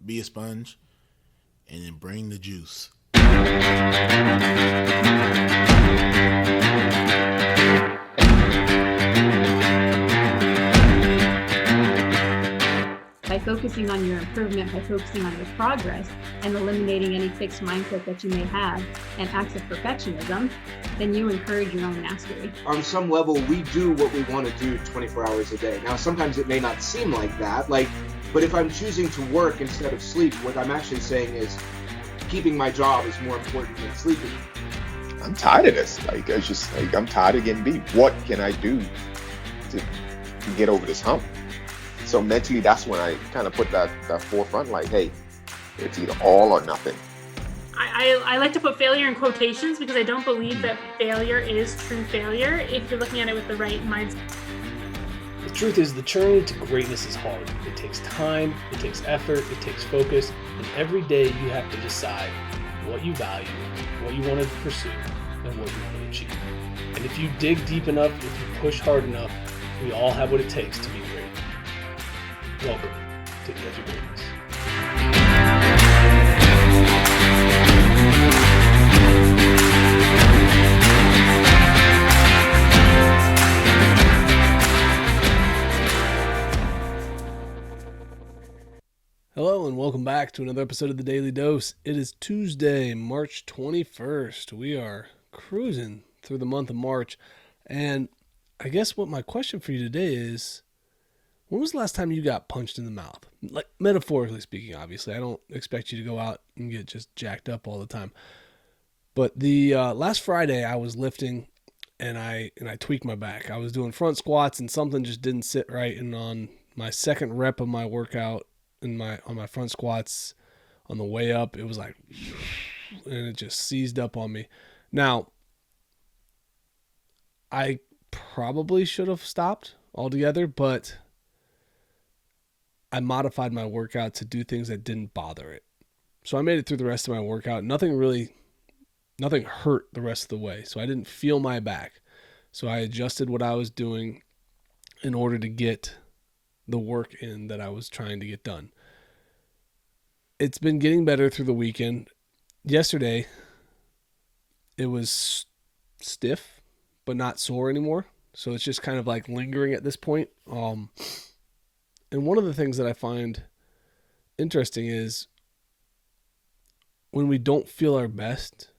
be a sponge, and then bring the juice. By focusing on your improvement, by focusing on your progress, and eliminating any fixed mindset that you may have and acts of perfectionism, then you encourage your own mastery. On some level, we do what we want to do 24 hours a day. Now, sometimes it may not seem like that, but if I'm choosing to work instead of sleep, what I'm actually saying is keeping my job is more important than sleeping. I'm tired of this. I'm tired of getting beat. What can I do to get over this hump? So mentally, that's when I kind of put that forefront, like, hey, it's either all or nothing. I like to put failure in quotations because I don't believe that failure is true failure if you're looking at it with the right mindset. The truth is, the journey to greatness is hard. It takes time, it takes effort, it takes focus, and every day you have to decide what you value, what you want to pursue, and what you want to achieve. And if you dig deep enough, if you push hard enough, we all have what it takes to be great. Welcome to the Edge of Greatness. Hello and welcome back to another episode of the Daily Dose. It is Tuesday, March 21st. We are cruising through the month of March. And I guess what my question for you today is, when was the last time you got punched in the mouth? Like, metaphorically speaking, obviously. I don't expect you to go out and get just jacked up all the time. But the last Friday I was lifting and I tweaked my back. I was doing front squats and something just didn't sit right. And on my second rep of my workout on my front squats on the way up, it was like, and it just seized up on me. Now, I probably should have stopped altogether, but I modified my workout to do things that didn't bother it. So I made it through the rest of my workout. Nothing hurt the rest of the way. So I didn't feel my back. So I adjusted what I was doing in order to get the work in that I was trying to get done. It's been getting better through the weekend. Yesterday, it was stiff, but not sore anymore. So it's just kind of like lingering at this point. And one of the things that I find interesting is when we don't feel our best,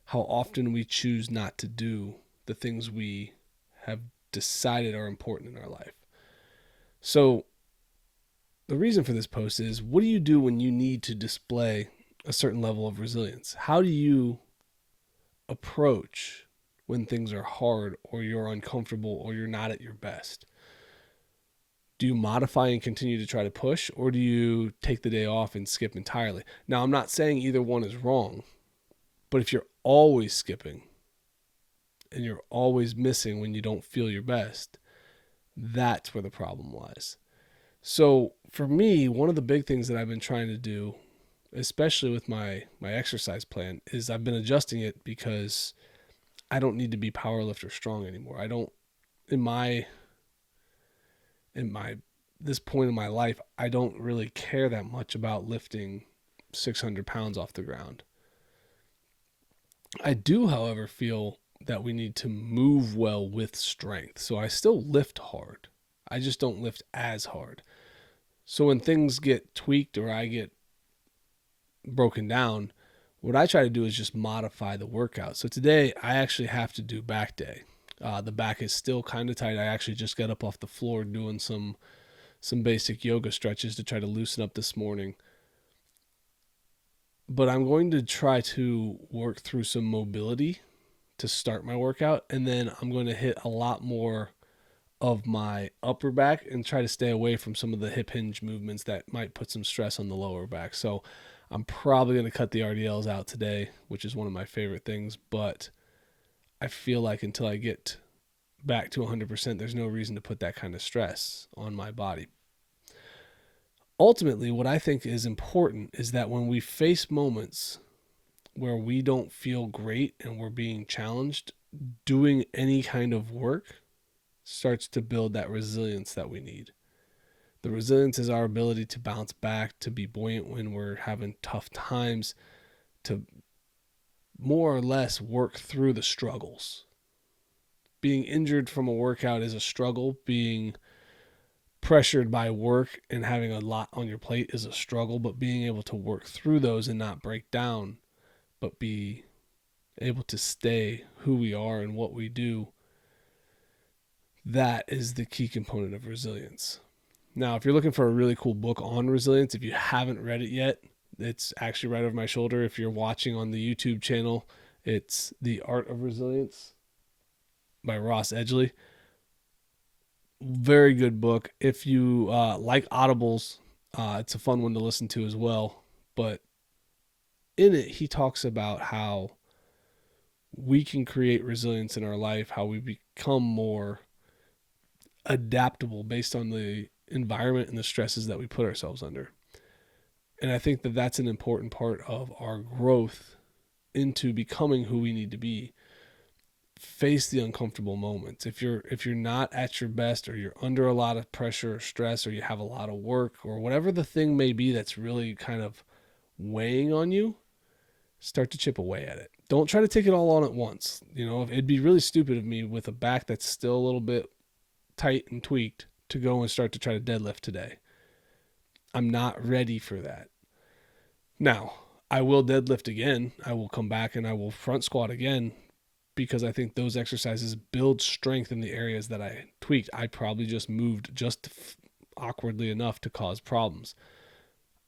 how often we choose not to do the things we have decided are important in our life. So the reason for this post is, what do you do when you need to display a certain level of resilience? How do you approach when things are hard or you're uncomfortable or you're not at your best? Do you modify and continue to try to push, or do you take the day off and skip entirely? Now, I'm not saying either one is wrong, but if you're always skipping and you're always missing when you don't feel your best, that's where the problem lies. So for me, one of the big things that I've been trying to do, especially with my exercise plan, is I've been adjusting it because I don't need to be powerlifter strong anymore. I don't, in this point in my life, I don't really care that much about lifting 600 pounds off the ground. I do, however, feel that we need to move well with strength. So I still lift hard. I just don't lift as hard. So when things get tweaked or I get broken down, what I try to do is just modify the workout. So today I actually have to do back day. The back is still kind of tight. I actually just got up off the floor doing some basic yoga stretches to try to loosen up this morning. But I'm going to try to work through some mobility to start my workout, and then I'm going to hit a lot more of my upper back and try to stay away from some of the hip hinge movements that might put some stress on the lower back. So I'm probably going to cut the RDLs out today, which is one of my favorite things, but I feel like until I get back to 100%, there's no reason to put that kind of stress on my body. Ultimately, what I think is important is that when we face moments where we don't feel great and we're being challenged, doing any kind of work starts to build that resilience that we need. The resilience is our ability to bounce back, to be buoyant when we're having tough times, to more or less work through the struggles. Being injured from a workout is a struggle. Being pressured by work and having a lot on your plate is a struggle, but being able to work through those and not break down, but be able to stay who we are and what we do, that is the key component of resilience. Now, if you're looking for a really cool book on resilience, if you haven't read it yet, it's actually right over my shoulder. If you're watching on the YouTube channel, it's The Art of Resilience by Ross Edgley. Very good book. If you like audibles, it's a fun one to listen to as well. But in it, he talks about how we can create resilience in our life, how we become more adaptable based on the environment and the stresses that we put ourselves under. And I think that that's an important part of our growth into becoming who we need to be. Face the uncomfortable moments. If you're not at your best, or you're under a lot of pressure or stress, or you have a lot of work, or whatever the thing may be that's really kind of weighing on you, start to chip away at it. Don't try to take it all on at once. It'd be really stupid of me with a back that's still a little bit tight and tweaked to go and start to try to deadlift today. I'm not ready for that. Now, I will deadlift again. I will come back and I will front squat again, because I think those exercises build strength in the areas that I tweaked. I probably just moved just awkwardly enough to cause problems.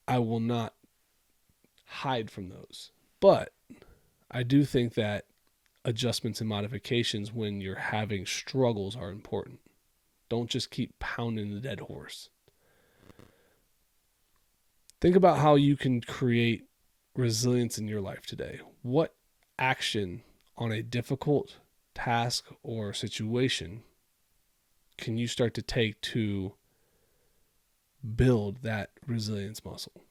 I will not hide from those. But I do think that adjustments and modifications when you're having struggles are important. Don't just keep pounding the dead horse. Think about how you can create resilience in your life today. What action on a difficult task or situation can you start to take to build that resilience muscle?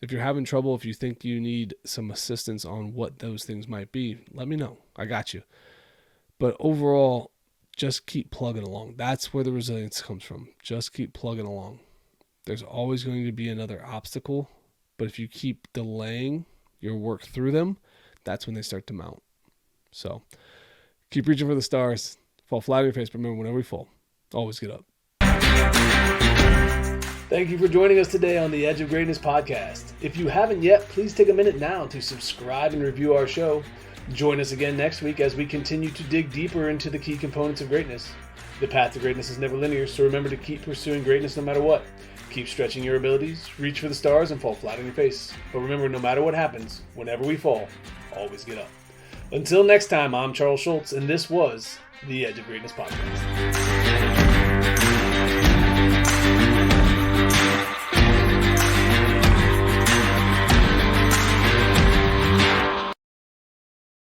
If you're having trouble, if you think you need some assistance on what those things might be, let me know. I got you. But overall, just keep plugging along. That's where the resilience comes from. Just keep plugging along. There's always going to be another obstacle, but if you keep delaying your work through them, that's when they start to mount. So keep reaching for the stars. Fall flat on your face, but remember, whenever we fall, always get up. Thank you for joining us today on the Edge of Greatness podcast. If you haven't yet, please take a minute now to subscribe and review our show. Join us again next week as we continue to dig deeper into the key components of greatness. The path to greatness is never linear, so remember to keep pursuing greatness no matter what. Keep stretching your abilities, reach for the stars, and fall flat on your face. But remember, no matter what happens, whenever we fall, always get up. Until next time, I'm Charles Schultz, and this was the Edge of Greatness podcast.